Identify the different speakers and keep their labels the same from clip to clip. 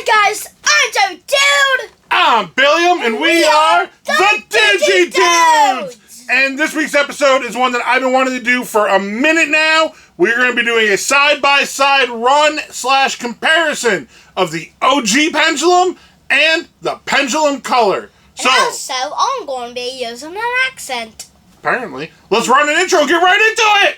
Speaker 1: guys, I'm Digi-Dude!
Speaker 2: I'm Billiam, and we are the Digi-Dudes! And this week's episode is one that I've been wanting to do for a minute now. We're going to be doing a side-by-side run/comparison of the OG Pendulum and the Pendulum Color.
Speaker 1: So, and also, I'm going to be using an accent.
Speaker 2: Apparently. Let's run an intro and get right into it!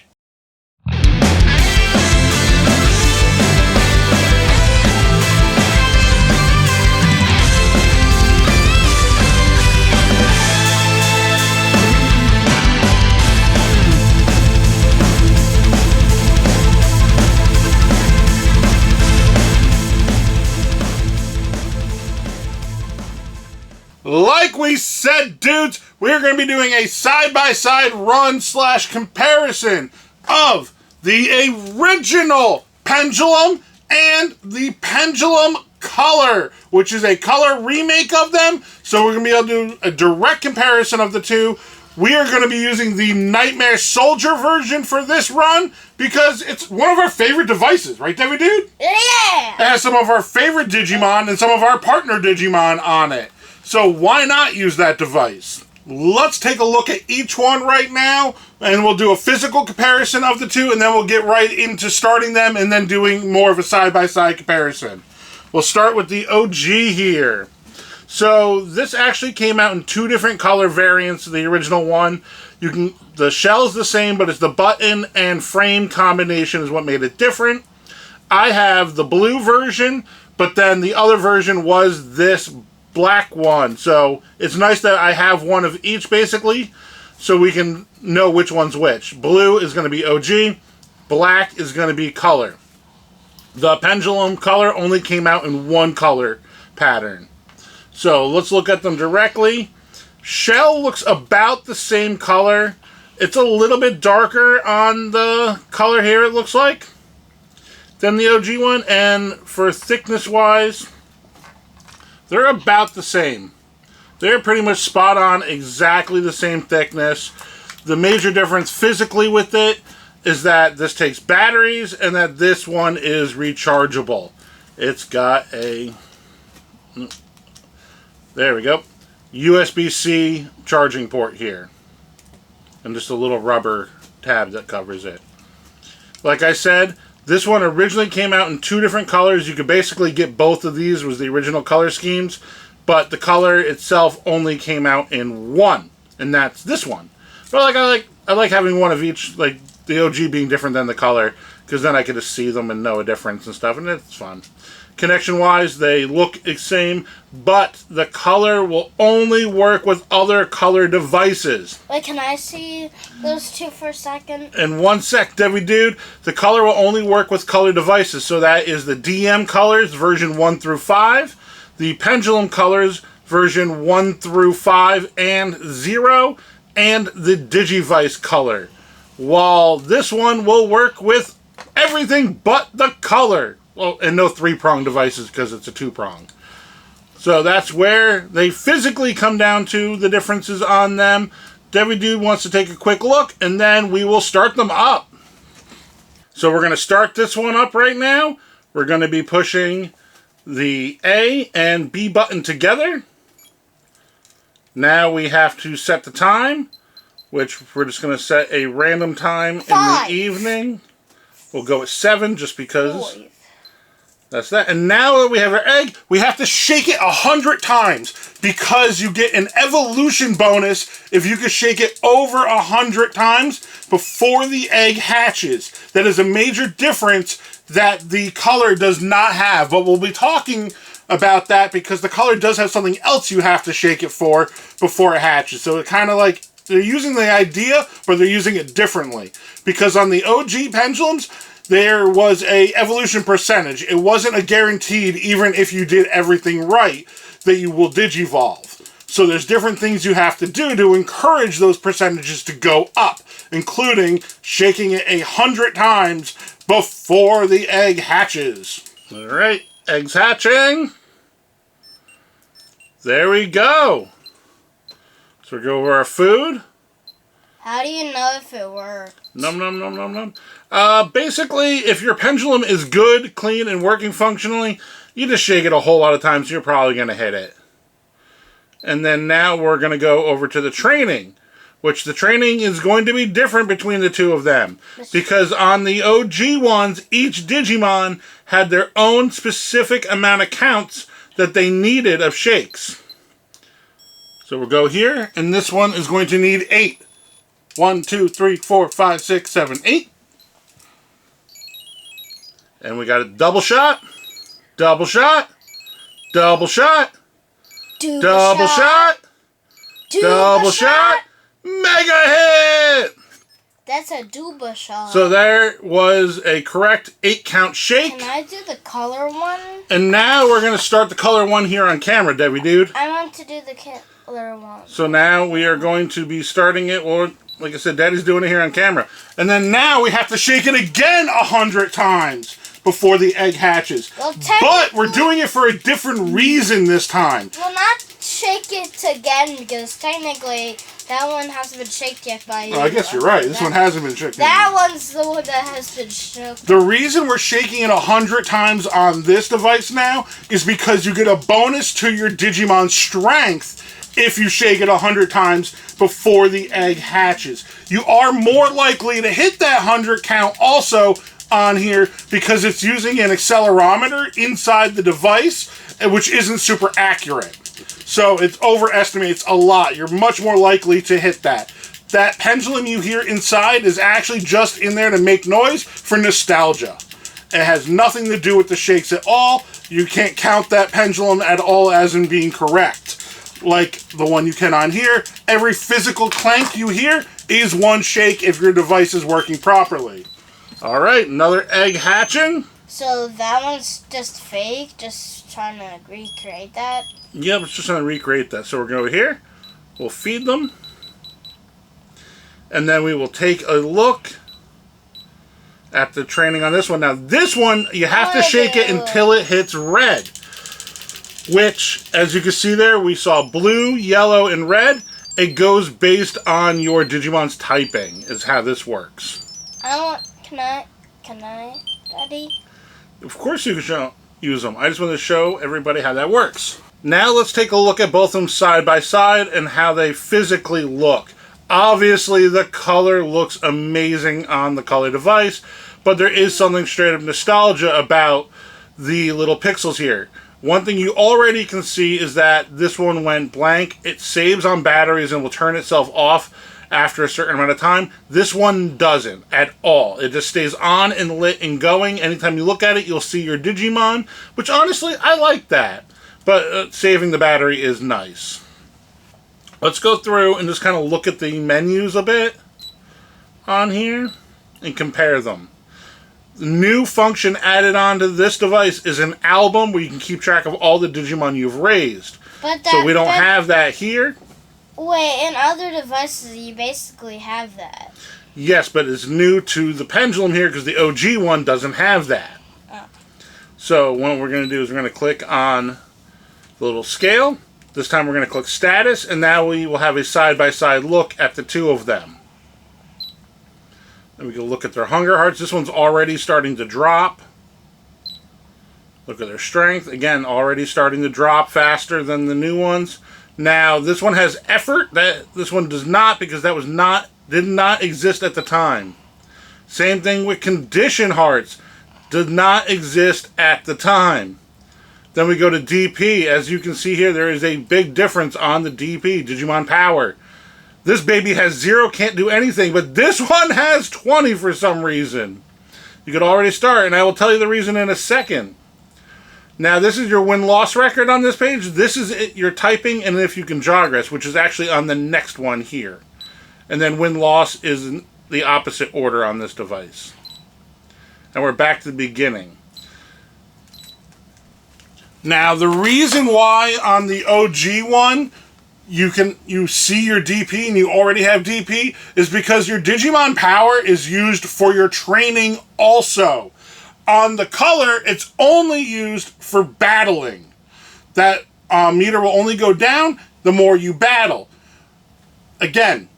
Speaker 2: Like we said, dudes, we're going to be doing a side-by-side run/comparison of the original Pendulum and the Pendulum Color, which is a color remake of them. So we're going to be able to do a direct comparison of the two. We are going to be using the Nightmare Soldier version for this run because it's one of our favorite devices, right, Debbie Dude?
Speaker 1: Yeah!
Speaker 2: It has some of our favorite Digimon and some of our partner Digimon on it. So why not use that device? Let's take a look at each one right now, and we'll do a physical comparison of the two, and then we'll get right into starting them and then doing more of a side-by-side comparison. We'll start with the OG here. So this actually came out in two different color variants of the original one. The shell's the same, but it's the button and frame combination is what made it different. I have the blue version, but then the other version was this black one, so it's nice that I have one of each basically so we can know which one's which. Blue is going to be OG, black is going to be color. The Pendulum Color only came out in one color pattern, so let's look at them directly. Shell looks about the same color. It's a little bit darker on the color here, it looks like, than the OG one, and for thickness wise they're about the same. They're pretty much spot on, exactly the same thickness. The major difference physically with it is that this takes batteries and that this one is rechargeable. It's got a, there we go, USB-C charging port here. And just a little rubber tab that covers it. Like I said, this one originally came out in two different colors. You could basically get both of these, was the original color schemes, but the color itself only came out in one, and that's this one. But I like having one of each, like the OG being different than the color, because then I could just see them and know a difference and stuff, and it's fun. Connection-wise, they look the same, but the color will only work with other color devices.
Speaker 1: Wait, can I see those two for a second?
Speaker 2: In 1 sec, Debbie Dude. The color will only work with color devices, so that is the DM colors, version 1 through 5, the Pendulum colors, version 1 through 5 and 0, and the Digivice color. While this one will work with everything but the color. Well, and no 3-prong devices because it's a 2-prong. So that's where they physically come down to the differences on them. Debbie Dude wants to take a quick look, and then we will start them up. So we're going to start this one up right now. We're going to be pushing the A and B button together. Now we have to set the time, which we're just going to set a random time
Speaker 1: 5.
Speaker 2: in the evening. We'll go with 7 just because. 5. That's that. And now that we have our egg, we have to shake it 100 times because you get an evolution bonus if you can shake it over 100 times before the egg hatches. That is a major difference that the color does not have. But we'll be talking about that because the color does have something else you have to shake it for before it hatches. So it kind of like, they're using the idea, but they're using it differently. Because on the OG pendulums, there was a evolution percentage. It wasn't a guaranteed, even if you did everything right, that you will digivolve. So there's different things you have to do to encourage those percentages to go up, including shaking it 100 times before the egg hatches. All right, eggs hatching. There we go. So we go over our food.
Speaker 1: How do you know if it works?
Speaker 2: Num num num num num. Basically, if your pendulum is good, clean, and working functionally, You just shake it a whole lot of times, you're probably going to hit it. And then now we're going to go over to the training, which the training is going to be different between the two of them. Because on the OG ones, each Digimon had their own specific amount of counts that they needed of shakes. So we'll go here, and this one is going to need 8. 1, 2, 3, 4, 5, 6, 7, 8. And we got a double shot, double shot, double shot, double shot, double shot, mega hit!
Speaker 1: That's a double shot.
Speaker 2: So there was a correct 8 count shake.
Speaker 1: Can I do the color one?
Speaker 2: And now we're going to start the color one here on camera, Debbie Dude.
Speaker 1: I want to do the color one.
Speaker 2: So now we are going to be starting it, or like I said, Daddy's doing it here on camera. And then now we have to shake it again 100 times before the egg hatches.
Speaker 1: Well,
Speaker 2: but we're doing it for a different reason this time.
Speaker 1: We'll not shake it again because technically that one hasn't been shaken yet by you.
Speaker 2: Oh, I guess you're right. This one hasn't been shaken.
Speaker 1: That one's the one that has been shaken.
Speaker 2: The reason we're shaking it 100 times on this device now is because you get a bonus to your Digimon strength if you shake it 100 times before the egg hatches. You are more likely to hit that 100 count also on here because it's using an accelerometer inside the device, which isn't super accurate. So it overestimates a lot. You're much more likely to hit that. That pendulum you hear inside is actually just in there to make noise for nostalgia. It has nothing to do with the shakes at all. You can't count that pendulum at all as in being correct. Like the one you can on here, every physical clank you hear is one shake if your device is working properly. Alright, another egg hatching.
Speaker 1: So that one's just fake, just trying to recreate that?
Speaker 2: Yep, it's just trying to recreate that. So we're going to go here, we'll feed them, and then we will take a look at the training on this one. Now this one, you have to shake it until it hits red. Which, as you can see there, we saw blue, yellow, and red. It goes based on your Digimon's typing, is how this works.
Speaker 1: Can I, Daddy?
Speaker 2: Of course you can use them. I just want to show everybody how that works. Now let's take a look at both of them side by side and how they physically look. Obviously, the color looks amazing on the color device, but there is something straight up nostalgia about the little pixels here. One thing you already can see is that this one went blank. It saves on batteries and will turn itself off after a certain amount of time. This one doesn't at all. It just stays on and lit and going. Anytime you look at it, you'll see your Digimon, which honestly, I like that. But saving the battery is nice. Let's go through and just kind of look at the menus a bit on here and compare them. The new function added onto this device is an album where you can keep track of all the Digimon you've raised. So we don't have that here.
Speaker 1: Wait, in other devices you basically have that.
Speaker 2: Yes, but it's new to the Pendulum here because the OG one doesn't have that. Oh. So what we're going to do is we're going to click on the little scale. This time we're going to click status, and now we will have a side-by-side look at the two of them. And we can look at their hunger hearts. This one's already starting to drop. Look at their strength. Again, already starting to drop faster than the new ones. Now, this one has effort. This one does not, because that did not exist at the time. Same thing with condition hearts. Did not exist at the time. Then we go to DP. As you can see here, there is a big difference on the DP, Digimon Power. This baby has 0, can't do anything, but this one has 20 for some reason. You could already start, and I will tell you the reason in a second. Now, this is your win-loss record on this page. This is it, your typing, and if you can progress, which is actually on the next one here. And then win-loss is in the opposite order on this device. And we're back to the beginning. Now, the reason why on the OG one you see your DP and you already have DP is because your Digimon Power is used for your training also. On the color, it's only used for battling. That meter will only go down the more you battle. Again,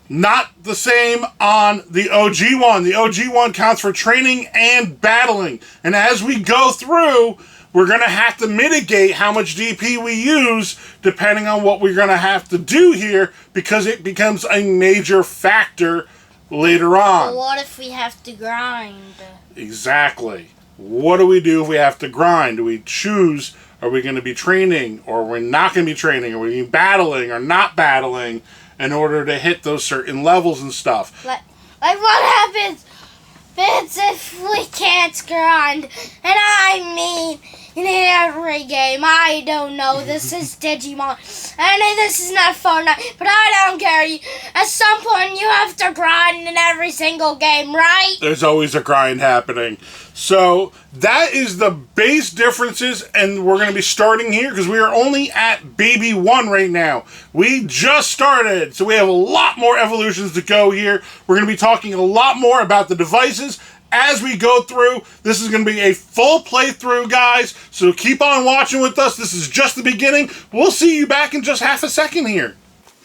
Speaker 2: not the same on the OG one. The OG one counts for training and battling. And as we go through, we're going to have to mitigate how much DP we use depending on what we're going to have to do here, because it becomes a major factor later on.
Speaker 1: But what if we have to grind?
Speaker 2: Exactly. What do we do if we have to grind? Do we choose, are we going to be training, or we're not going to be training? Are we going to be battling or not battling in order to hit those certain levels and stuff?
Speaker 1: Like what happens if we can't grind? And I mean, in every game, I don't know, this is Digimon, and this is not Fortnite, but I don't care. At some point, you have to grind in every single game, right?
Speaker 2: There's always a grind happening. So that is the base differences, and we're going to be starting here because we are only at Baby 1 right now. We just started, so we have a lot more evolutions to go here. We're going to be talking a lot more about the devices as we go through. This is going to be a full playthrough, guys, so keep on watching with us. This is just the beginning. We'll see you back in just half a second here.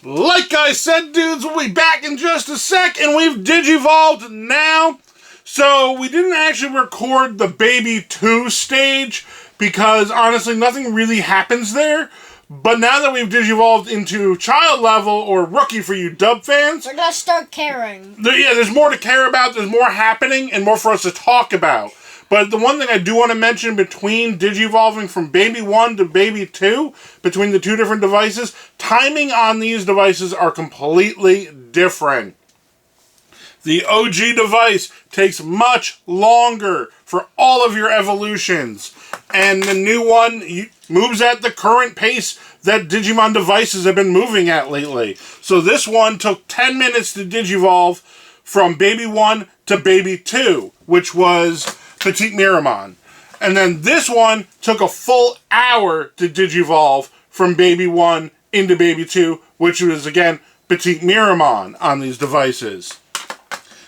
Speaker 2: Like I said, dudes, we'll be back in just a sec, and we've Digivolved now. So we didn't actually record the Baby 2 stage because, honestly, nothing really happens there. But now that we've Digivolved into Child level, or Rookie for you dub fans,
Speaker 1: we're gonna start caring.
Speaker 2: There's more to care about, there's more happening, and more for us to talk about. But the one thing I do want to mention between Digivolving from Baby 1 to Baby 2, between the two different devices, timing on these devices are completely different. The OG device takes much longer for all of your evolutions, and the new one moves at the current pace that Digimon devices have been moving at lately. So this one took 10 minutes to Digivolve from Baby 1 to Baby 2, which was Petite Miramon. And then this one took a full hour to Digivolve from Baby 1 into Baby 2, which was, again, Petite Miramon on these devices.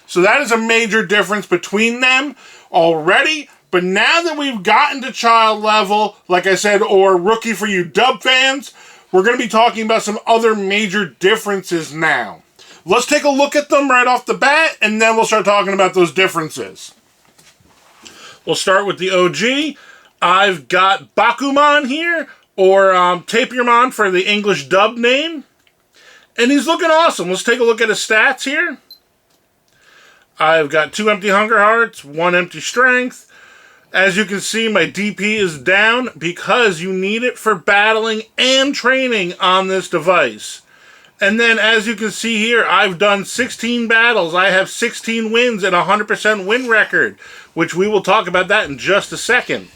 Speaker 2: So that is a major difference between them already. But now that we've gotten to Child level, like I said, or Rookie for you dub fans, we're going to be talking about some other major differences now. Let's take a look at them right off the bat, and then we'll start talking about those differences. We'll start with the OG. I've got Bakumon here, or Tapirmon for the English dub name. And he's looking awesome. Let's take a look at his stats here. I've got 2 empty Hunger Hearts, 1 empty Strength. As you can see, my DP is down because you need it for battling and training on this device. And then, as you can see here, I've done 16 battles. I have 16 wins and a 100% win record, which we will talk about that in just a second.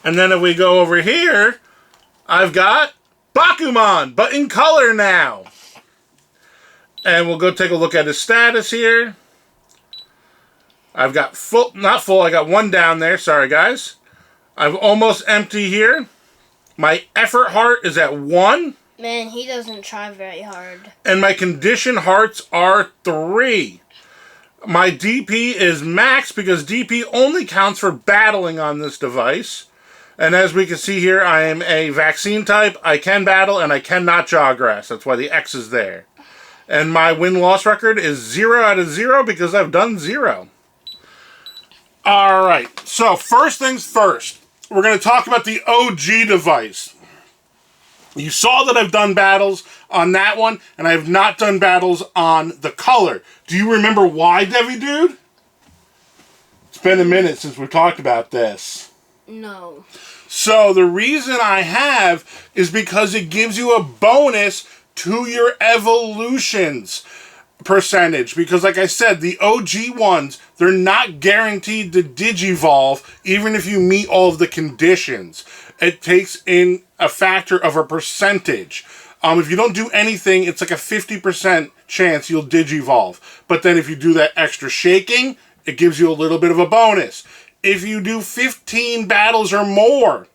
Speaker 2: And then if we go over here, I've got Bakumon, but in color now. And we'll go take a look at his status here. I've got not full, I got 1 down there, sorry guys. I've almost empty here. My effort heart is at 1.
Speaker 1: Man, he doesn't try very hard.
Speaker 2: And my condition hearts are 3. My DP is max because DP only counts for battling on this device. And as we can see here, I am a vaccine type. I can battle and I cannot jaw grass. That's why the X is there. And my win-loss record is 0 out of 0 because I've done 0. Alright, so first things first. We're going to talk about the OG device. You saw that I've done battles on that one, and I have not done battles on the color. Do you remember why, Digi-Dude? It's been a minute since we talked about this.
Speaker 1: No.
Speaker 2: So the reason I have is because it gives you a bonus to your evolutions percentage. Because like I said, the OG ones, they're not guaranteed to Digivolve even if you meet all of the conditions. It takes in a factor of a percentage. If you don't do anything, it's like a 50% chance you'll Digivolve. But then if you do that extra shaking, it gives you a little bit of a bonus. If you do 15 battles or more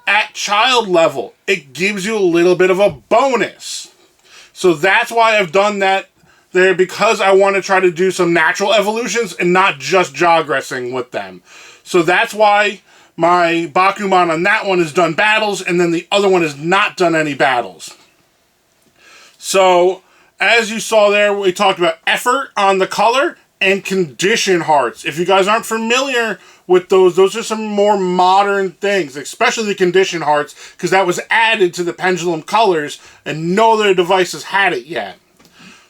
Speaker 2: at Child level, it gives you a little bit of a bonus. So that's why I've done that there, because I want to try to do some natural evolutions and not just jogressing with them. So that's why my Bakumon on that one has done battles, and then the other one has not done any battles. So, as you saw there, we talked about effort on the color and condition hearts. If you guys aren't familiar with those. Those are some more modern things, especially the condition hearts, because that was added to the Pendulum Colors, and no other devices had it yet.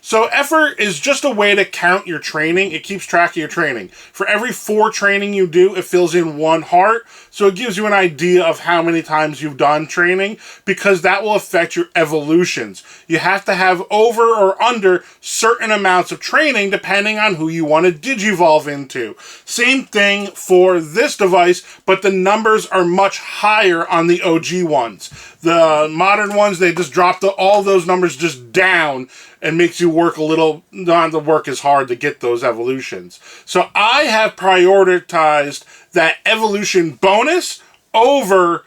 Speaker 2: So effort is just a way to count your training. It keeps track of your training. For every 4 training you do, it fills in 1 heart. So it gives you an idea of how many times you've done training, because that will affect your evolutions. You have to have over or under certain amounts of training depending on who you want to digivolve into. Same thing for this device, but the numbers are much higher on the OG ones. The modern ones, they just drop all those numbers just down, and makes you work a little, not to work as hard to get those evolutions. So I have prioritized that evolution bonus over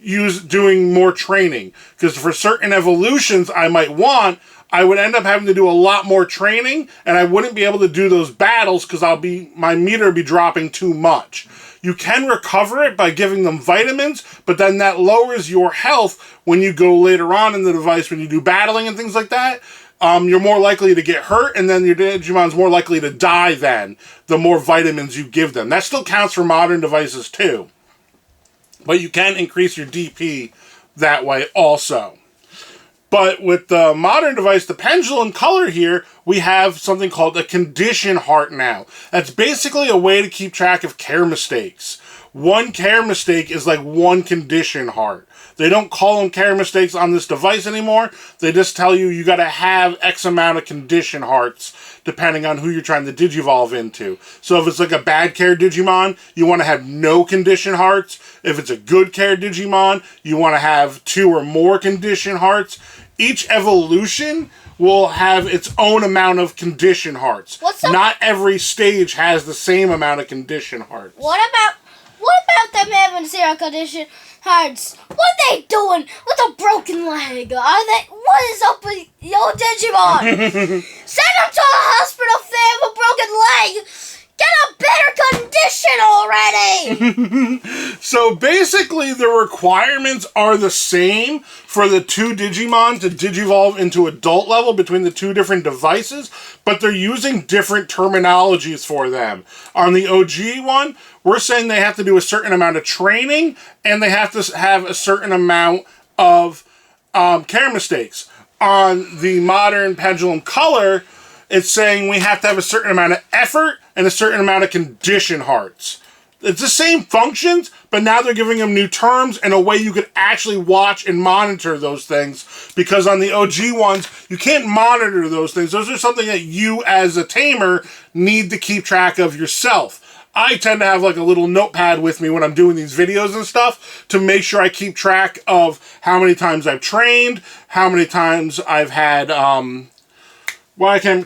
Speaker 2: doing more training. Because for certain evolutions I might want, I would end up having to do a lot more training, and I wouldn't be able to do those battles because my meter would be dropping too much. You can recover it by giving them vitamins, but then that lowers your health when you go later on in the device, when you do battling and things like that. You're more likely to get hurt, and then your Digimon's more likely to die then, the more vitamins you give them. That still counts for modern devices too. But you can increase your DP that way also. But with the modern device, the Pendulum Color here, we have something called a condition heart now. That's basically a way to keep track of care mistakes. 1 care mistake is like 1 condition heart. They don't call them care mistakes on this device anymore. They just tell you got to have X amount of condition hearts depending on who you're trying to digivolve into. So if it's like a bad care Digimon, you want to have no condition hearts. If it's a good care Digimon, you want to have 2 or more condition hearts. Each evolution will have its own amount of condition hearts. Not every stage has the same amount of condition hearts.
Speaker 1: What about them having 0 condition hearts? What are they doing with a broken leg? What is up with your Digimon? Send them to the hospital if they have a broken leg. Get a better condition already!
Speaker 2: So basically the requirements are the same for the 2 Digimon to digivolve into adult level between the 2 different devices, but they're using different terminologies for them. On the OG one, we're saying they have to do a certain amount of training, and they have to have a certain amount of care mistakes. On the modern Pendulum Color, it's saying we have to have a certain amount of effort and a certain amount of condition hearts. It's the same functions, but now they're giving them new terms and a way you could actually watch and monitor those things. Because on the OG ones, you can't monitor those things. Those are something that you as a tamer need to keep track of yourself. I tend to have like a little notepad with me when I'm doing these videos and stuff to make sure I keep track of how many times I've trained, how many times I've had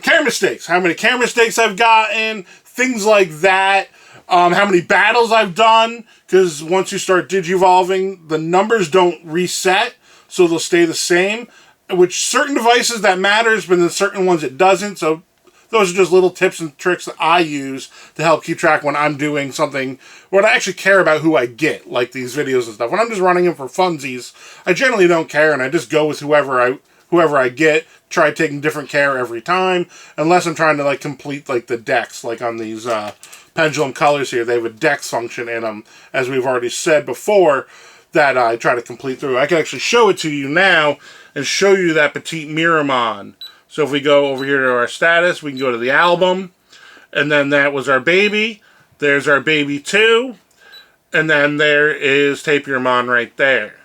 Speaker 2: care mistakes, how many care mistakes I've gotten, things like that, how many battles I've done, because once you start digivolving, the numbers don't reset, so they'll stay the same, which certain devices that matters, but then certain ones it doesn't, so those are just little tips and tricks that I use to help keep track when I'm doing something where I actually care about who I get, like these videos and stuff. When I'm just running them for funsies, I generally don't care, and I just go with whoever I get, try taking different care every time, unless I'm trying to like complete like the decks, like on these Pendulum Colors here. They have a dex function in them, as we've already said before, that I try to complete through. I can actually show it to you now and show you that Petite Miramon. So if we go over here to our status, we can go to the album, and then that was our baby. There's our baby 2, and then there is Tapiramon right there.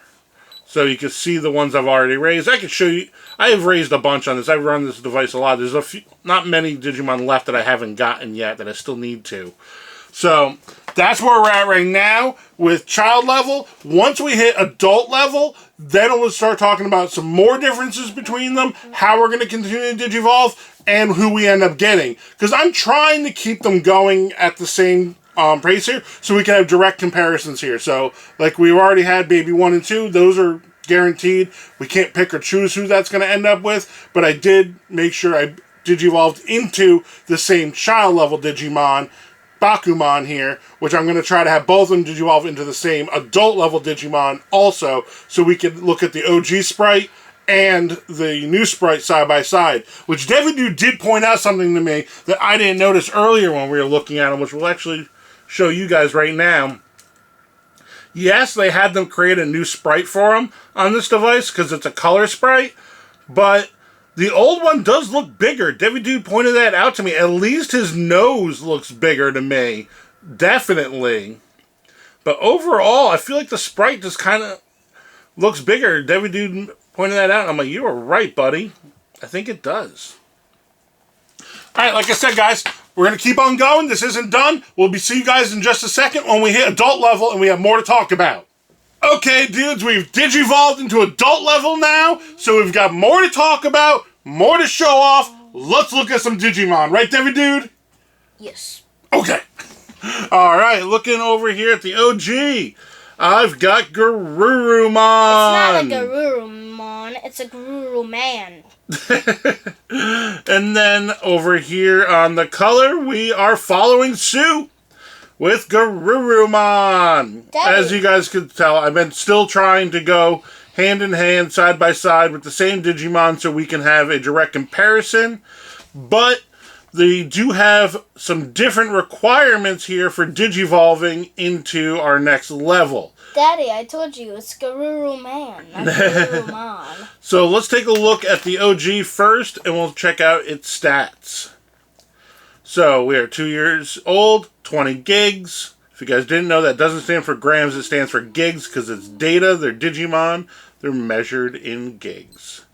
Speaker 2: So you can see the ones I've already raised. I can show you. I have raised a bunch on this. I've run this device a lot. There's a few, not many Digimon left that I haven't gotten yet that I still need to. So that's where we're at right now with child level. Once we hit adult level, then we'll start talking about some more differences between them, how we're going to continue to digivolve, and who we end up getting. Because I'm trying to keep them going at the same pace here, so we can have direct comparisons here. So, like we've already had Baby 1 and 2, those are guaranteed. We can't pick or choose who that's going to end up with, but I did make sure I digivolved into the same child level Digimon, Bakumon here, which I'm going to try to have both of them digivolve into the same adult level Digimon also, so we could look at the OG sprite and the new sprite side by side. Which Digi-Dudes did point out something to me that I didn't notice earlier when we were looking at them, which we'll actually show you guys right now. Yes, they had them create a new sprite for him on this device because it's a color sprite, but the old one does look bigger. Digi-Dude pointed that out to me. At least his nose looks bigger to me. Definitely. But overall, I feel like the sprite just kind of looks bigger. Digi-Dude pointed that out. I'm like, you were right, buddy. I think it does. Alright, like I said, guys, we're going to keep on going. This isn't done. We'll see you guys in just a second when we hit adult level and we have more to talk about. Okay, dudes, we've digivolved into adult level now, so we've got more to talk about, more to show off. Let's look at some Digimon. Right, Digi-Dude?
Speaker 1: Yes.
Speaker 2: Okay. Alright, looking over here at the OG. I've got Garurumon.
Speaker 1: It's not a Garurumon, it's a Garuruman.
Speaker 2: And then over here on the color, we are following suit with Garurumon.
Speaker 1: Daddy.
Speaker 2: As you guys can tell, I've been still trying to go hand in hand, side by side with the same Digimon so we can have a direct comparison. But they do have some different requirements here for digivolving into our next level.
Speaker 1: Daddy, I told you, it's Garuruman, not Garurumon.
Speaker 2: So let's take a look at the OG first, and we'll check out its stats. So we are 2 years old, 20 gigs. If you guys didn't know, that doesn't stand for grams, it stands for gigs because it's data. They're Digimon. They're measured in gigs.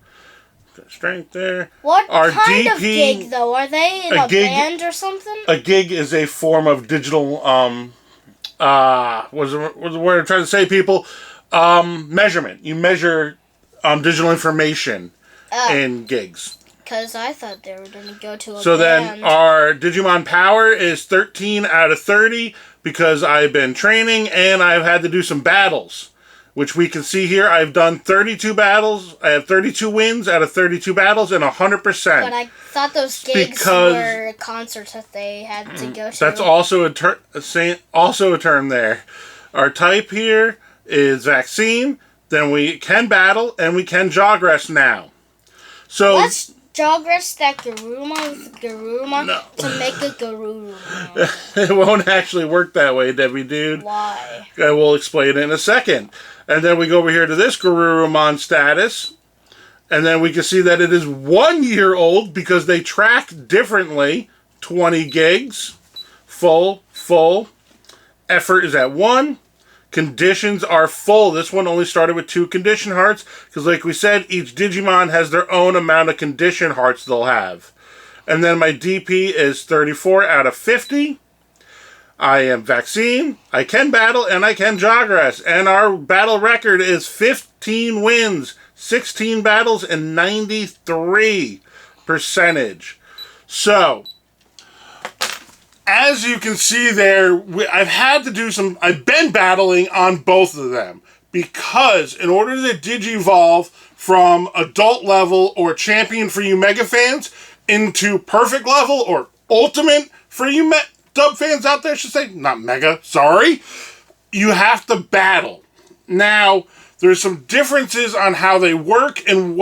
Speaker 2: Got strength there.
Speaker 1: What
Speaker 2: Our
Speaker 1: kind
Speaker 2: DP,
Speaker 1: of gig, though? Are they in a band or something?
Speaker 2: A gig is a form of digital, what's the word I'm trying to say, people? Measurement. You measure digital information in gigs.
Speaker 1: Because I thought they were going to go to a
Speaker 2: So
Speaker 1: band.
Speaker 2: then our Digimon power is 13 out of 30 because I've been training and I've had to do some battles, which we can see here. I've done 32 battles. I have 32 wins out of 32 battles and 100%.
Speaker 1: But I thought those gigs were concerts that they had to go to.
Speaker 2: That's also a term there. Our type here is vaccine. Then we can battle and we can jog rest now. So
Speaker 1: let's jog rest that Garurumon with Garurumon to make a Garurumon.
Speaker 2: It won't actually work that way, Digi-Dude.
Speaker 1: Why?
Speaker 2: I will explain it in a second. And then we go over here to this Garurumon status. And then we can see that it is 1 year old because they track differently. 20 gigs. Full. Effort is at 1. Conditions are full. This one only started with 2 condition hearts because, like we said, each Digimon has their own amount of condition hearts they'll have. And then my DP is 34 out of 50. I am vaccine, I can battle, and I can jog rest. And our battle record is 15 wins, 16 battles, and 93%. So, as you can see there, I've been battling on both of them. Because in order to digivolve from adult level or champion for you mega fans into perfect level or ultimate for you dub fans out there, should say, not mega, sorry, you have to battle. Now, there's some differences on how they work and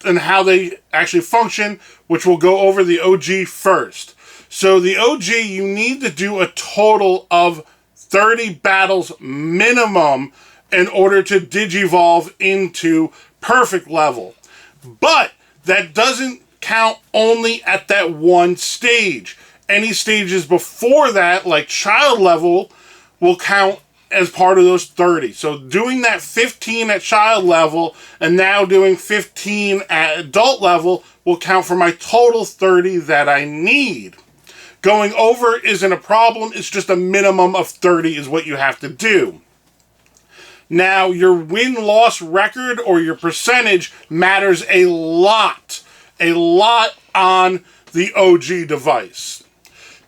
Speaker 2: how they actually function, which we'll go over the OG first. So the OG, you need to do a total of 30 battles minimum in order to digivolve into perfect level. But that doesn't count only at that one stage. Any stages before that, like child level, will count as part of those 30. So doing that 15 at child level and now doing 15 at adult level will count for my total 30 that I need. Going over isn't a problem. It's just a minimum of 30 is what you have to do. Now, your win-loss record or your percentage matters a lot on the OG device.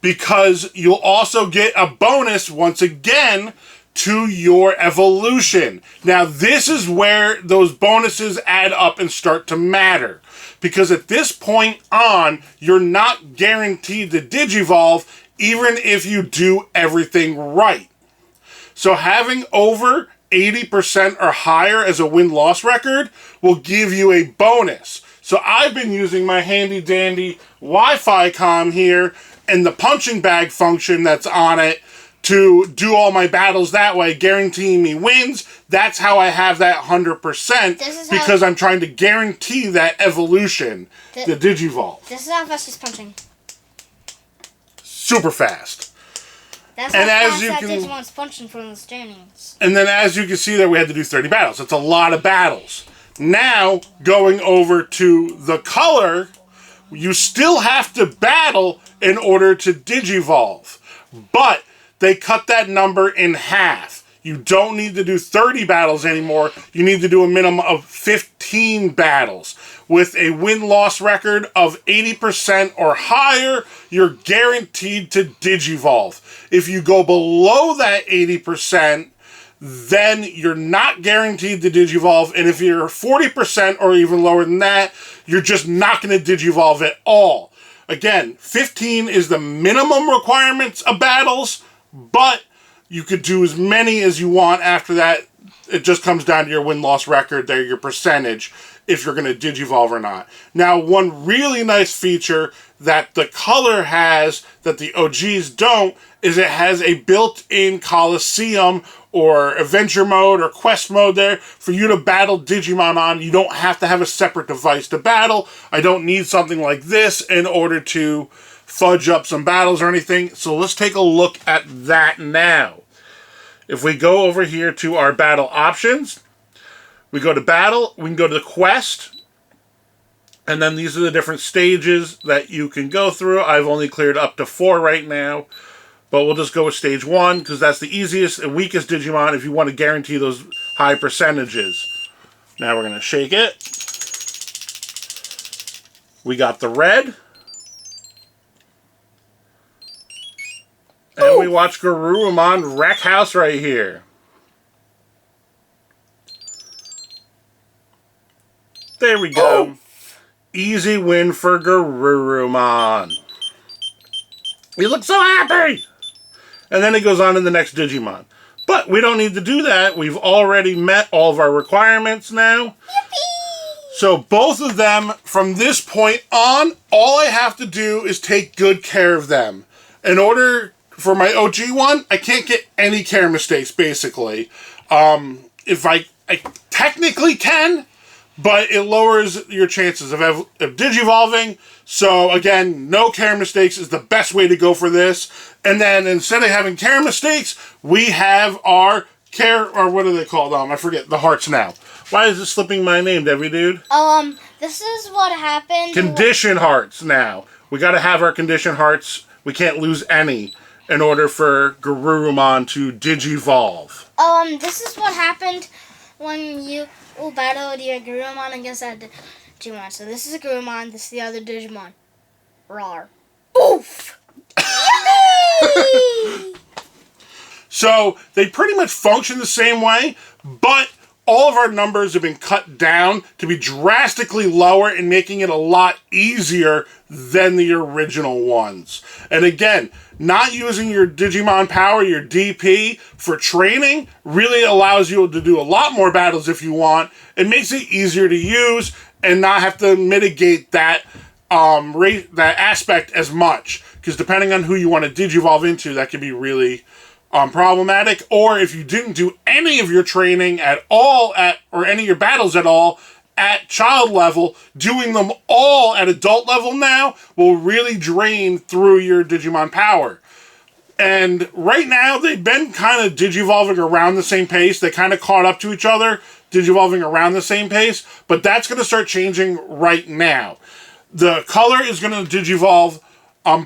Speaker 2: Because you'll also get a bonus, once again, to your evolution. Now, this is where those bonuses add up and start to matter. Because at this point on, you're not guaranteed to digivolve, even if you do everything right. So having over 80% or higher as a win-loss record will give you a bonus. So I've been using my handy-dandy Wi-Fi comm here and the punching bag function that's on it to do all my battles that way, guaranteeing me wins. That's how I have that 100%, because I'm trying to guarantee that evolution, the Digivolve.
Speaker 1: This is how fast he's punching.
Speaker 2: Super fast.
Speaker 1: That's how fast that Digimon's punching from the standings.
Speaker 2: And then as you can see there, we had to do 30 battles. That's a lot of battles. Now, going over to the color, you still have to battle in order to Digivolve. But they cut that number in half. You don't need to do 30 battles anymore. You need to do a minimum of 15 battles. With a win-loss record of 80% or higher, you're guaranteed to Digivolve. If you go below that 80%, then you're not guaranteed to Digivolve. And if you're 40% or even lower than that, you're just not going to Digivolve at all. Again, 15 is the minimum requirements of battles, but you could do as many as you want after that. It just comes down to your win-loss record there, your percentage, if you're going to Digivolve or not. Now, one really nice feature that the color has that the OGs don't is it has a built-in Coliseum or Adventure mode or Quest mode there for you to battle Digimon on. You don't have to have a separate device to battle. I don't need something like this in order to fudge up some battles or anything. So let's take a look at that now. If we go over here to our battle options, we go to battle, we can go to the quest, and then these are the different stages that you can go through. I've only cleared up to 4 right now, but we'll just go with stage 1 because that's the easiest and weakest Digimon if you want to guarantee those high percentages. Now we're going to shake it. We got the red. And we watch Garurumon wreck house right here. There we go. Oh. Easy win for Garurumon. He looks so happy! And then he goes on to the next Digimon. But we don't need to do that. We've already met all of our requirements now.
Speaker 1: Yippee!
Speaker 2: So both of them, from this point on, all I have to do is take good care of them. In order for my OG one, I can't get any care mistakes, basically. If I technically can, but it lowers your chances of Digivolving. So again, no care mistakes is the best way to go for this. And then instead of having care mistakes, we have our care, or what are they called? I forget, the hearts now. Why is it slipping my name, Debbie Dude?
Speaker 1: This is what happened.
Speaker 2: Condition hearts now. We got to have our condition hearts. We can't lose any in order for Garurumon to Digivolve.
Speaker 1: This is what happened when you battled your Garurumon against that Digimon. So this is a Garurumon, this is the other Digimon. Rawr. Oof!
Speaker 2: So they pretty much function the same way, but all of our numbers have been cut down to be drastically lower and making it a lot easier than the original ones. And again, not using your Digimon Power, your DP, for training really allows you to do a lot more battles if you want. It makes it easier to use and not have to mitigate that that aspect as much. Because depending on who you want to Digivolve into, that can be really problematic. Or if you didn't do any of your training at all, or any of your battles at all, at child level, doing them all at adult level now will really drain through your Digimon Power. And right now, they've been kind of Digivolving around the same pace. They kind of caught up to each other, Digivolving around the same pace. But that's going to start changing right now. The color is going to Digivolve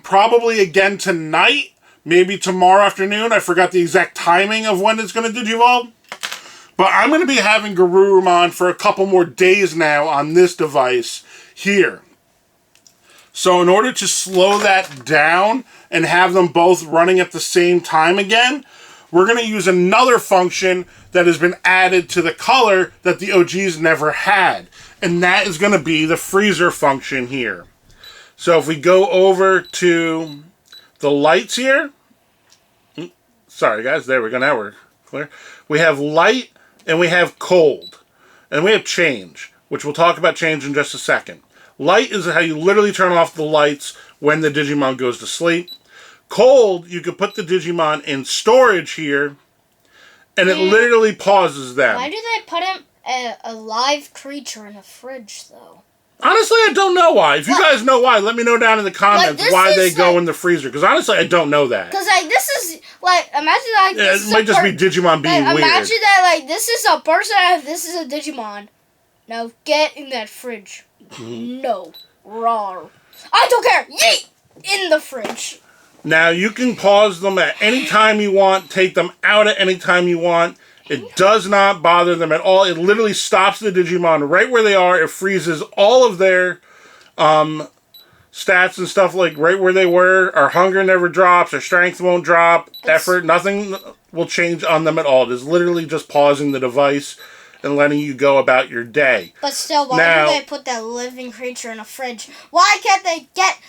Speaker 2: probably again tonight, maybe tomorrow afternoon. I forgot the exact timing of when it's going to Digivolve. But I'm going to be having Garurumon for a couple more days now on this device here. So in order to slow that down and have them both running at the same time again, we're going to use another function that has been added to the color that the OGs never had. And that is going to be the freezer function here. So if we go over to the lights here. Sorry guys, there we go. Now we're clear. We have light and we have cold. And we have change, which we'll talk about change in just a second. Light is how you literally turn off the lights when the Digimon goes to sleep. Cold, you could put the Digimon in storage here, and it literally pauses them.
Speaker 1: Why do they put a live creature in a fridge, though?
Speaker 2: Honestly, I don't know why. If you guys know why, let me know down in the comments why they go in the freezer. Because honestly, I don't know that.
Speaker 1: Because, like, this is, like, imagine, like, this
Speaker 2: it might just be Digimon being weird.
Speaker 1: Imagine that, like, this is a person and this is a Digimon. Now, get in that fridge. No. Rawr. I don't care. Yeet! In the fridge.
Speaker 2: Now, you can pause them at any time you want, take them out at any time you want. It does not bother them at all. It literally stops the Digimon right where they are. It freezes all of their stats and stuff, like right where they were. Our hunger never drops. Our strength won't drop. Effort, nothing will change on them at all. It is literally just pausing the device and letting you go about your day.
Speaker 1: But still, why do they put that living creature in a fridge? Why can't they get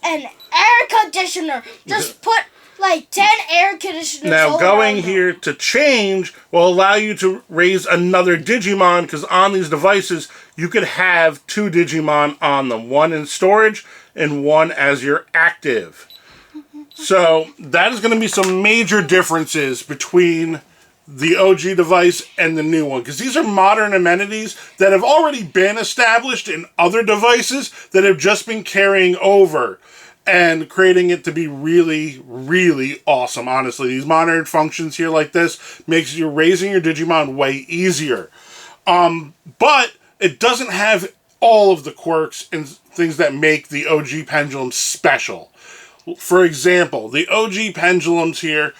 Speaker 1: an air conditioner? Just put like 10 air conditioners.
Speaker 2: Now, going here to change will allow you to raise another Digimon, because on these devices, you could have 2 Digimon on them. One in storage and one as your active. So, that is going to be some major differences between the OG device and the new one, because these are modern amenities that have already been established in other devices that have just been carrying over and creating it to be really, really awesome. Honestly, these modern functions here like this makes you raising your Digimon way easier. But it doesn't have all of the quirks and things that make the OG Pendulum special. For example, the OG Pendulums here,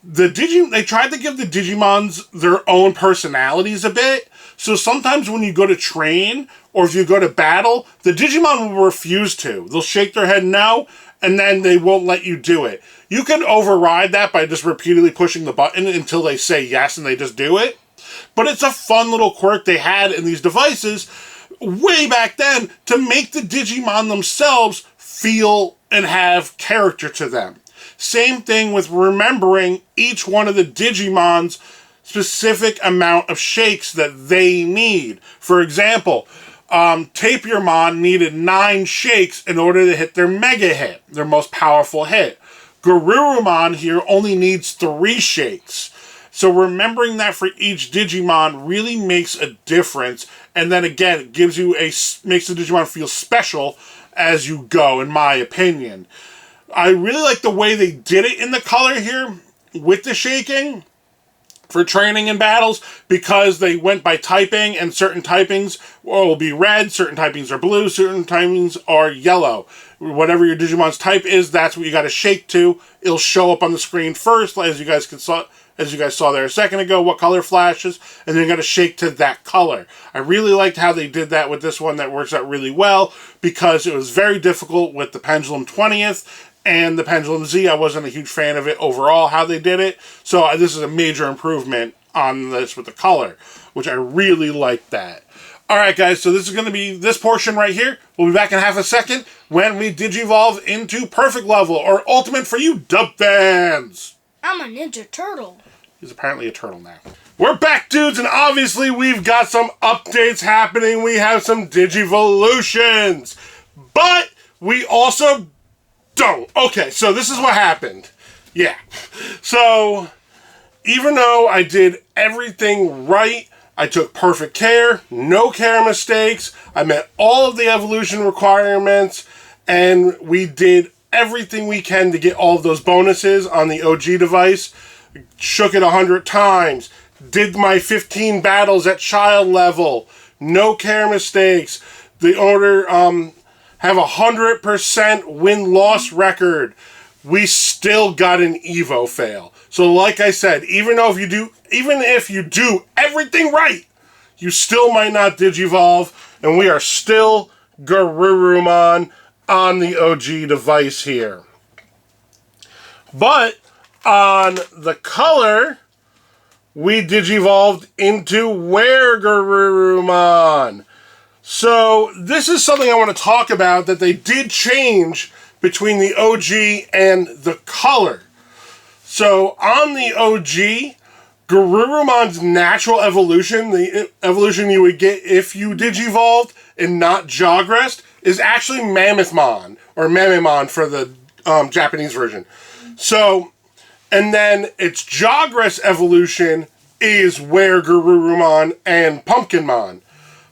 Speaker 2: they tried to give the Digimons their own personalities a bit. So sometimes when you go to train, or if you go to battle, the Digimon will refuse to. They'll shake their head no, and then they won't let you do it. You can override that by just repeatedly pushing the button until they say yes and they just do it. But it's a fun little quirk they had in these devices way back then to make the Digimon themselves feel and have character to them. Same thing with remembering each one of the Digimon's specific amount of shakes that they need. For example, Tapirmon needed 9 shakes in order to hit their mega hit, their most powerful hit. Garurumon here only needs 3 shakes. So remembering that for each Digimon really makes a difference, and then again, it gives you makes the Digimon feel special as you go, in my opinion. I really like the way they did it in the color here with the shaking for training and battles, because they went by typing, and certain typings will be red, certain typings are blue, certain typings are yellow. Whatever your Digimon's type is, that's what you got to shake to. It'll show up on the screen first, as you guys saw there a second ago, what color flashes, and then you got to shake to that color. I really liked how they did that with this one. That works out really well, because it was very difficult with the Pendulum 20th and the Pendulum Z. I wasn't a huge fan of it overall, how they did it. So this is a major improvement on this with the color, which I really like that. Alright guys, so this is going to be this portion right here. We'll be back in half a second when we Digivolve into Perfect Level, or Ultimate for you dub fans.
Speaker 1: I'm a Ninja Turtle.
Speaker 2: He's apparently a turtle now. We're back, dudes, and obviously we've got some updates happening. We have some Digivolutions. But we also don't. Okay, so this is what happened. Yeah. So, even though I did everything right, I took perfect care, no care mistakes, I met all of the evolution requirements, and we did everything we can to get all of those bonuses on the OG device. Shook it 100 times, did my 15 battles at child level, no care mistakes. The order have 100% win-loss record. We still got an Evo fail. So like I said, even if you do everything right, you still might not Digivolve, and we are still Garurumon on the OG device here. But on the color, we Digivolved into Garurumon. So this is something I want to talk about that they did change between the OG and the color. So on the OG, Garurumon's natural evolution, the evolution you would get if you Digivolved and not Jogressed, is actually Mammothmon, or Mamemon for the Japanese version. So, and then its Jogress evolution is Were-Garurumon and Pumpkinmon.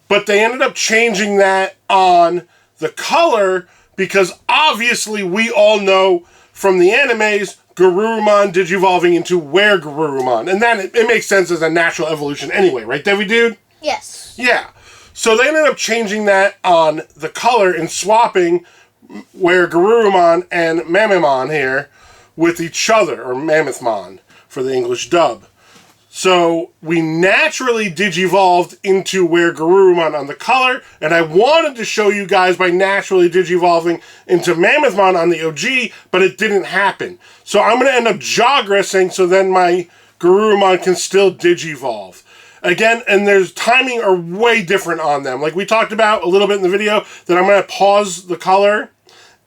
Speaker 2: But they ended up changing that on the color because obviously we all know from the animes Garurumon digivolving into Were-Garurumon. And then it makes sense as a natural evolution anyway, right, Devi Dude?
Speaker 1: Yes.
Speaker 2: Yeah. So they ended up changing that on the color and swapping Were-Garurumon and Mamamon here with each other, or Mammothmon for the English dub. So we naturally digivolved into Were-Garurumon on the color, and I wanted to show you guys by naturally digivolving into Mammothmon on the OG, but it didn't happen. So I'm going to end up Jogressing so then my Garurumon can still digivolve. Again, and there's timing are way different on them. Like we talked about a little bit in the video, that I'm going to pause the color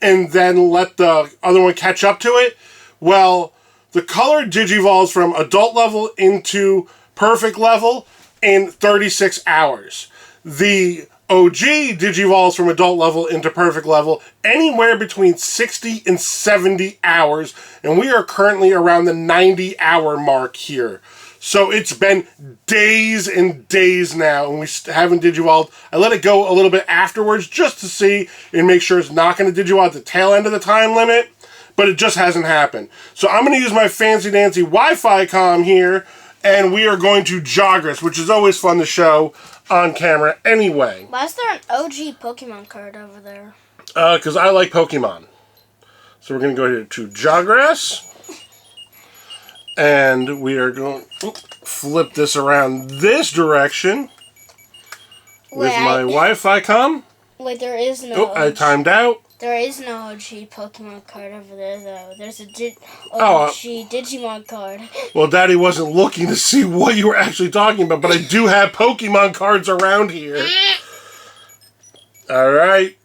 Speaker 2: and then let the other one catch up to it. Well, the color digivolves from adult level into perfect level in 36 hours. The OG digivolves from adult level into perfect level anywhere between 60 and 70 hours, and we are currently around the 90-hour mark here. So it's been days and days now, and we haven't digivolved. I let it go a little bit afterwards just to see and make sure it's not going to digivolve at the tail end of the time limit, but it just hasn't happened. So I'm going to use my fancy-dancy Wi-Fi comm here, and we are going to Jogress, which is always fun to show on camera anyway.
Speaker 1: Why is there an OG Pokemon card over there?
Speaker 2: Because I like Pokemon. So we're going to go here to Jogress. And we are going to flip this around this direction with my Wi-Fi comm.
Speaker 1: Wait, there is no
Speaker 2: I timed out.
Speaker 1: There is no OG Pokemon card over there, though. There's a OG Digimon card.
Speaker 2: Well, Daddy wasn't looking to see what you were actually talking about, but I do have Pokemon cards around here. All right.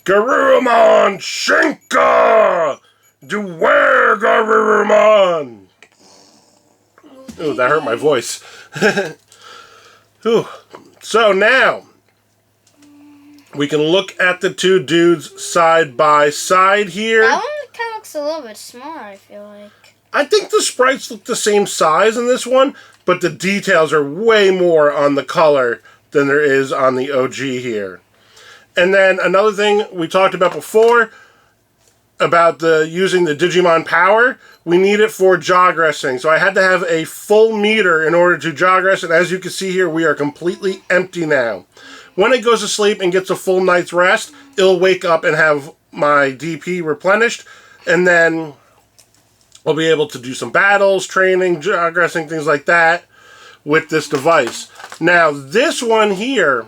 Speaker 2: Garurumon Shinka! Were-Garurumon! Ooh, that hurt my voice. Ooh. So now, we can look at the two dudes side by side here.
Speaker 1: That one kind of looks a little bit smaller, I feel like.
Speaker 2: I think the sprites look the same size in this one, but the details are way more on the color than there is on the OG here. And then another thing we talked about before, about using the Digimon power, we need it for Jogressing. So I had to have a full meter in order to Jogress, and as you can see here, we are completely empty now. When it goes to sleep and gets a full night's rest, it'll wake up and have my DP replenished, and then I'll be able to do some battles, training, Jogressing, things like that with this device. Now, this one here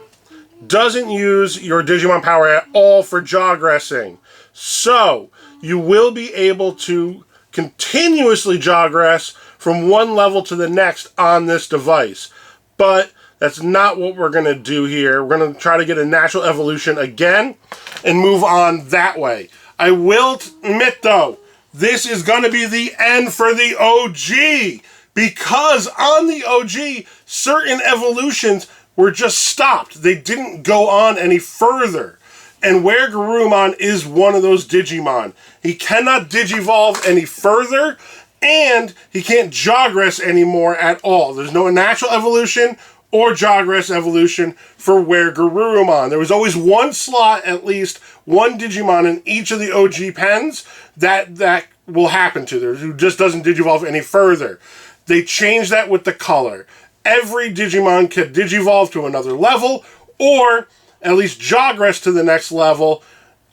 Speaker 2: doesn't use your Digimon power at all for Jogressing. So, you will be able to continuously Jogress from one level to the next on this device. But that's not what we're going to do here. We're going to try to get a natural evolution again and move on that way. I will admit, though, this is going to be the end for the OG, because on the OG, certain evolutions were just stopped. They didn't go on any further. And Were-Garurumon is one of those Digimon. He cannot digivolve any further, and he can't Jogress anymore at all. There's no natural evolution or Jogress evolution for Were-Garurumon. There was always one slot, at least one Digimon in each of the OG pens that will happen to there, who just doesn't digivolve any further. They changed that with the color. Every Digimon can digivolve to another level, or at least Jogress to the next level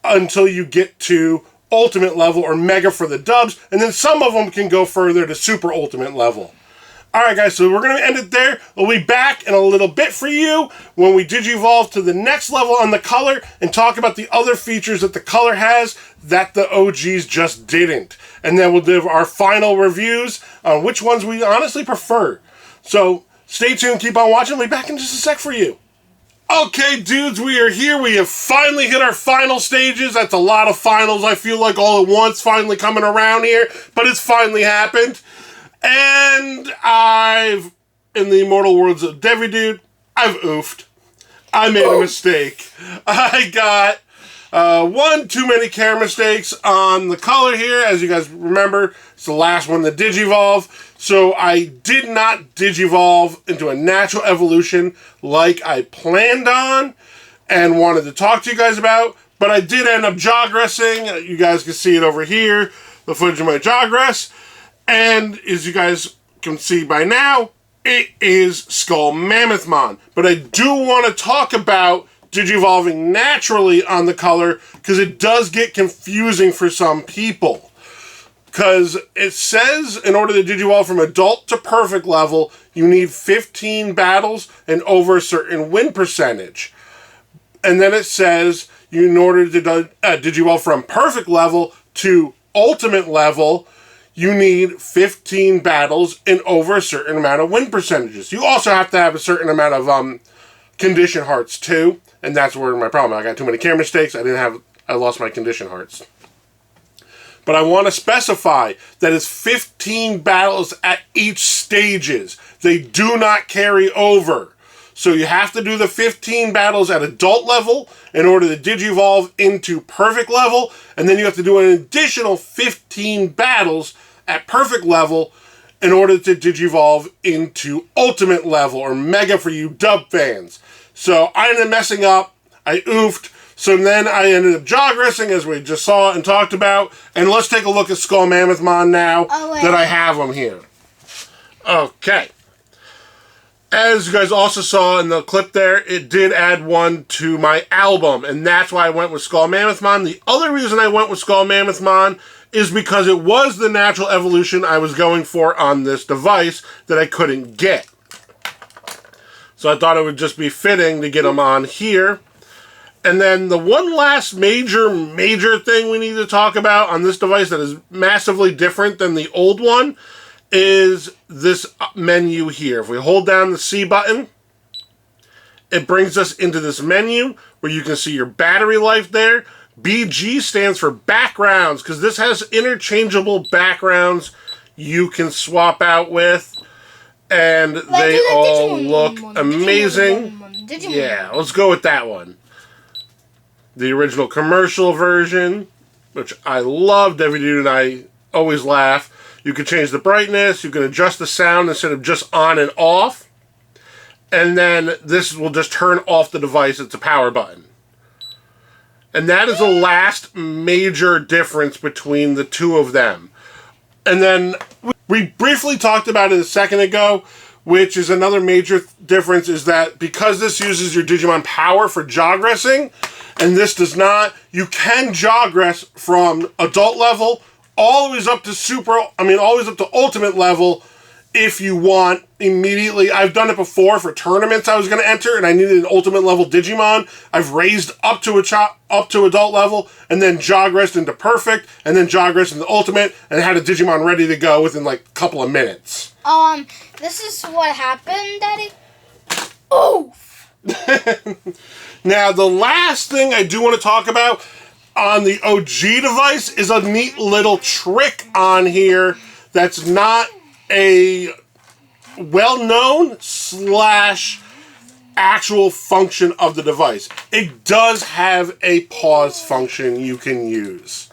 Speaker 2: until you get to Ultimate level or Mega for the dubs, and then some of them can go further to Super Ultimate level. Alright guys, so we're going to end it there. We'll be back in a little bit for you when we digivolve to the next level on the color and talk about the other features that the color has that the OGs just didn't. And then we'll give our final reviews on which ones we honestly prefer. So stay tuned, keep on watching. We'll be back in just a sec for you. Okay, dudes, we are here. We have finally hit our final stages. That's a lot of finals, I feel like, all at once, finally coming around here. But it's finally happened. And in the immortal words of Devi Dude, I've oofed. I made a mistake. I got One too many care mistakes on the color here. As you guys remember, it's the last one to Digivolve. So I did not Digivolve into a natural evolution like I planned on and wanted to talk to you guys about. But I did end up jogressing. You guys can see it over here, the footage of my jogress. And as you guys can see by now, it is Skull Mammothmon. But I do want to talk about Digivolving naturally on the color, because it does get confusing for some people. Because it says in order to Digivolve from adult to perfect level, you need 15 battles and over a certain win percentage. And then it says in order to Digivolve from perfect level to ultimate level, you need 15 battles and over a certain amount of win percentages. You also have to have a certain amount of condition hearts too. And that's where my problem. I got too many care mistakes. I lost my condition hearts. But I want to specify that it's 15 battles at each stages. They do not carry over. So you have to do the 15 battles at adult level in order to Digivolve into perfect level. And then you have to do an additional 15 battles at perfect level in order to Digivolve into ultimate level, or mega for you dub fans. So I ended up messing up. I oofed. So then I ended up jogressing, as we just saw and talked about. And let's take a look at Skull Mammothmon now that I have him here. Okay. As you guys also saw in the clip there, it did add one to my album. And that's why I went with Skull Mammothmon. The other reason I went with Skull Mammothmon is because it was the natural evolution I was going for on this device that I couldn't get. So I thought it would just be fitting to get them on here. And then the one last major thing we need to talk about on this device that is massively different than the old one is this menu here. If we hold down the C button, it brings us into this menu where you can see your battery life there. BG stands for backgrounds, because this has interchangeable backgrounds you can swap out with. And they all look amazing. Yeah, let's go with that one. The original commercial version, which I loved. Every dude and I always laugh. You can change the brightness. You can adjust the sound instead of just on and off. And then this will just turn off the device. It's a power button. And that is the last major difference between the two of them. And then we briefly talked about it a second ago, which is another major difference, is that because this uses your Digimon power for jogressing, and this does not, you can jogress from adult level always up to always up to ultimate level if you want immediately. I've done it before for tournaments I was going to enter, and I needed an ultimate level Digimon. I've raised up to adult level, and then jogressed into perfect, and then jogressed into ultimate, and had a Digimon ready to go within like a couple of minutes.
Speaker 1: This is what happened, Daddy. Oof.
Speaker 2: Now, the last thing I do want to talk about on the OG device is a neat little trick on here that's not a well-known / actual function of the device. It does have a pause function you can use,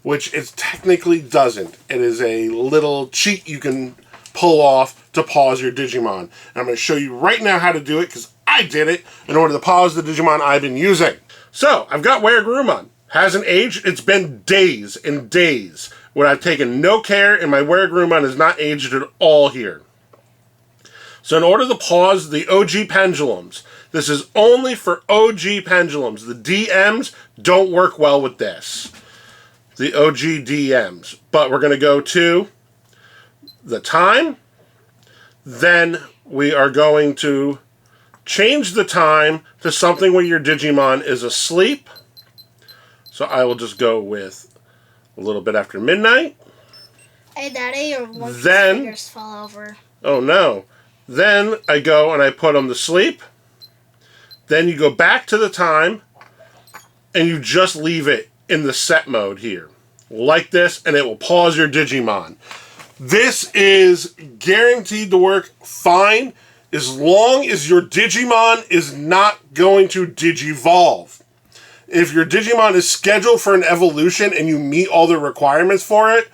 Speaker 2: which it technically doesn't. It is a little cheat you can pull off to pause your Digimon. And I'm going to show you right now how to do it, because I did it in order to pause the Digimon I've been using. So, I've got Weregrumon. Hasn't aged. It's been days and days where I've taken no care, and my Weregrumon is not aged at all here. So in order to pause the OG pendulums, this is only for OG pendulums. The DMs don't work well with this. The OG DMs. But we're going to go to the time. Then we are going to change the time to something where your Digimon is asleep. So I will just go with a little bit after midnight.
Speaker 1: Hey, Daddy, your fingers fall over.
Speaker 2: Oh, no. Then I go and I put them to sleep. Then you go back to the time, and you just leave it in the set mode here. Like this, and it will pause your Digimon. This is guaranteed to work fine as long as your Digimon is not going to Digivolve. if your Digimon is scheduled for an evolution and you meet all the requirements for it,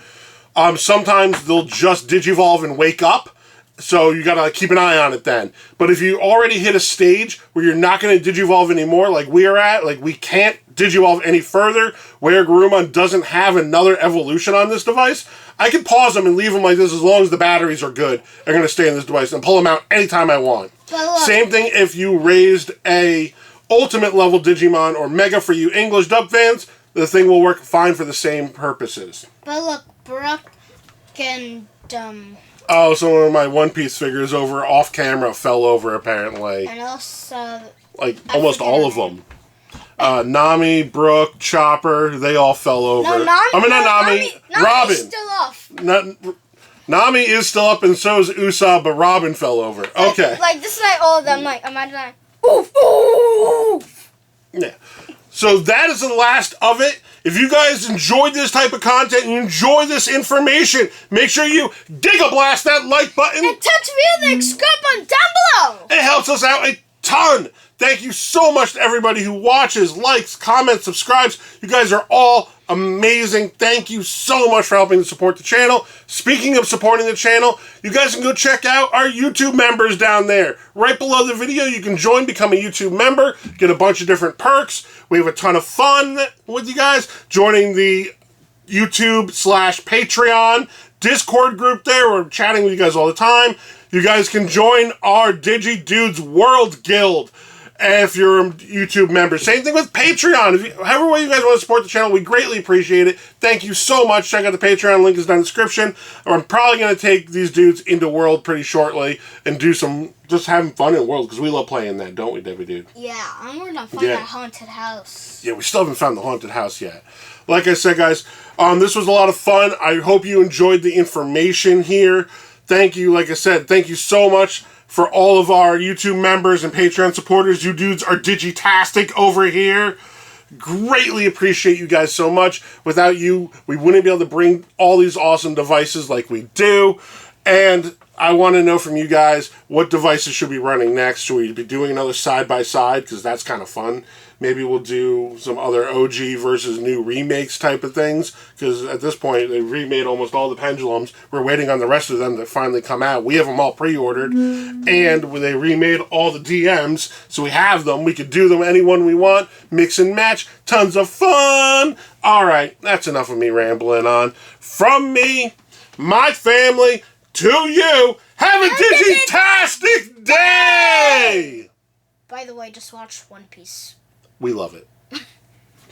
Speaker 2: sometimes they'll just Digivolve and wake up. So you gotta keep an eye on it then. But if you already hit a stage where you're not gonna Digivolve anymore, like we are at, like we can't Digivolve any further, where Garurumon doesn't have another evolution on this device, I can pause them and leave them like this as long as the batteries are good. They're gonna stay in this device and pull them out anytime I want. Same thing if you raised a Ultimate level Digimon or Mega for you English dub fans, the thing will work fine for the same purposes.
Speaker 1: But look, Brooke and
Speaker 2: Oh, so one of my One Piece figures over off camera fell over apparently.
Speaker 1: And also,
Speaker 2: like almost all of them. Nami, Brooke, Chopper, they all fell over.
Speaker 1: No, Nami,
Speaker 2: Robin.
Speaker 1: Still off.
Speaker 2: Nami is still up, and so is Usopp, but Robin fell over. Okay.
Speaker 1: Like this is like all of them. Like imagine like, oof, oof.
Speaker 2: Yeah. So that is the last of it. If you guys enjoyed this type of content and you enjoy this information, make sure you Giga-blast that like button.
Speaker 1: And touch music, subscribe button down below.
Speaker 2: It helps us out a ton. Thank you so much to everybody who watches, likes, comments, subscribes. You guys are all amazing. Thank you so much for helping to support the channel. Speaking of supporting the channel, you guys can go check out our YouTube members down there. Right below the video, you can join, become a YouTube member, get a bunch of different perks. We have a ton of fun with you guys. Joining the YouTube/Patreon Discord group there. We're chatting with you guys all the time. You guys can join our Digi-Dudes World Guild if you're a YouTube member. Same thing with Patreon. However way you guys want to support the channel, we greatly appreciate it. Thank you so much. Check out the Patreon. Link is down in the description. I'm probably going to take these dudes into World pretty shortly and do some just having fun in World, because we love playing that, don't we, Debbie Dude?
Speaker 1: Yeah, I'm going to find that haunted house.
Speaker 2: Yeah, we still haven't found the haunted house yet. Like I said, guys, this was a lot of fun. I hope you enjoyed the information here. Thank you, like I said, thank you so much for all of our YouTube members and Patreon supporters. You dudes are digitastic over here. Greatly appreciate you guys so much. Without you, we wouldn't be able to bring all these awesome devices like we do. And I want to know from you guys, what devices should we be running next? Should we be doing another side-by-side? Because that's kind of fun. Maybe we'll do some other OG versus new remakes type of things. Because at this point, they remade almost all the Pendulums. We're waiting on the rest of them to finally come out. We have them all pre-ordered. And they remade all the DMs. So we have them. We could do them anyone we want. Mix and match. Tons of fun. Alright, that's enough of me rambling on. From me, my family, to you, have a digitastic day!
Speaker 1: By the way, just watch One Piece.
Speaker 2: We love it.